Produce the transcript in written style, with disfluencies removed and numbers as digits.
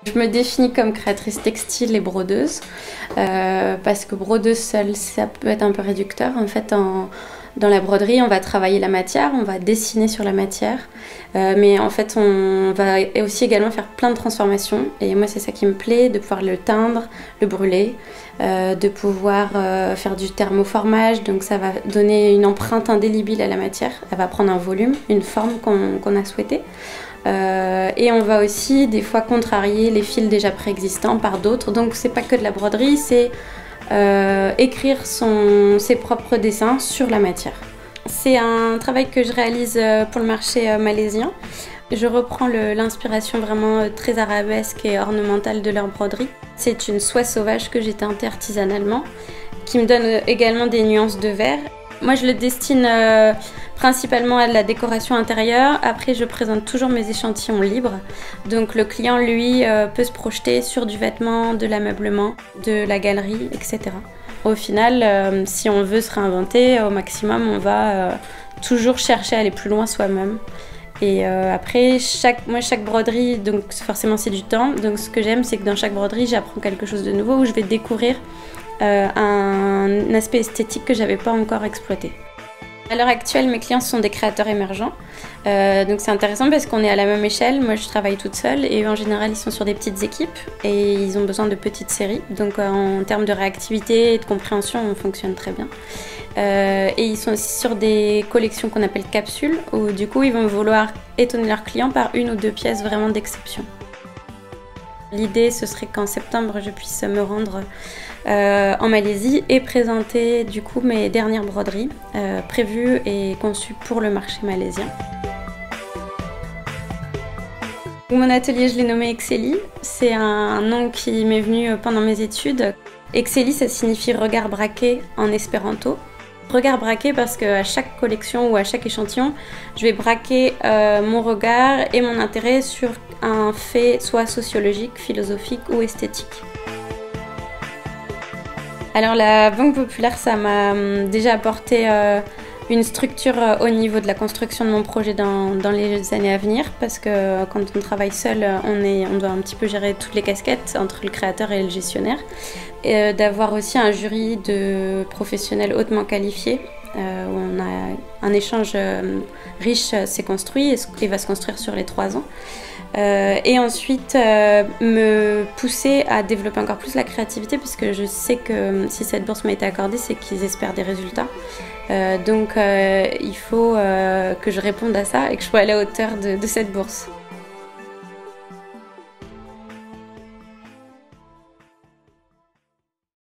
Je me définis comme créatrice textile et brodeuse, parce que brodeuse seule, ça peut être un peu réducteur. En fait, dans la broderie, on va travailler la matière, on va dessiner sur la matière, mais en fait, on va aussi également faire plein de transformations. Et moi, c'est ça qui me plaît, de pouvoir le teindre, le brûler, de pouvoir faire du thermoformage. Donc ça va donner une empreinte indélébile à la matière. Elle va prendre un volume, une forme qu'on a souhaité. Et on va aussi des fois contrarier les fils déjà préexistants par d'autres. Donc c'est pas que de la broderie, c'est écrire ses propres dessins sur la matière. C'est un travail que je réalise pour le marché malaisien. Je reprends l'inspiration vraiment très arabesque et ornementale de leur broderie. C'est une soie sauvage que j'ai teintée artisanalement, qui me donne également des nuances de vert. Moi, je le destine principalement à la décoration intérieure. Après, je présente toujours mes échantillons libres. Donc, le client, lui, peut se projeter sur du vêtement, de l'ameublement, de la galerie, etc. Au final, si on veut se réinventer, au maximum, on va toujours chercher à aller plus loin soi-même. Et après, chaque broderie, donc forcément, c'est du temps. Donc, ce que j'aime, c'est que dans chaque broderie, j'apprends quelque chose de nouveau où je vais découvrir un aspect esthétique que j'avais pas encore exploité. À l'heure actuelle, mes clients sont des créateurs émergents, donc c'est intéressant parce qu'on est à la même échelle. Moi, je travaille toute seule et eux, en général, ils sont sur des petites équipes et ils ont besoin de petites séries. Donc, en termes de réactivité et de compréhension, on fonctionne très bien. Et ils sont aussi sur des collections qu'on appelle capsules, où du coup, ils vont vouloir étonner leurs clients par une ou deux pièces vraiment d'exception. L'idée, ce serait qu'en septembre, je puisse me rendre en Malaisie et présenter du coup mes dernières broderies prévues et conçues pour le marché malaisien. Mon atelier, je l'ai nommé Excelli. C'est un nom qui m'est venu pendant mes études. Excelli, ça signifie regard braqué en espéranto. Regard braqué parce qu'à chaque collection ou à chaque échantillon, je vais braquer mon regard et mon intérêt sur un fait soit sociologique, philosophique ou esthétique. Alors la Banque Populaire, ça m'a déjà apporté une structure au niveau de la construction de mon projet dans les années à venir, parce que quand on travaille seul, on doit un petit peu gérer toutes les casquettes entre le créateur et le gestionnaire. Et d'avoir aussi un jury de professionnels hautement qualifiés, où on a un échange riche s'est construit et va se construire sur les 3 ans. Et ensuite me pousser à développer encore plus la créativité, puisque je sais que si cette bourse m'a été accordée, c'est qu'ils espèrent des résultats. Donc il faut que je réponde à ça et que je sois à la hauteur de cette bourse.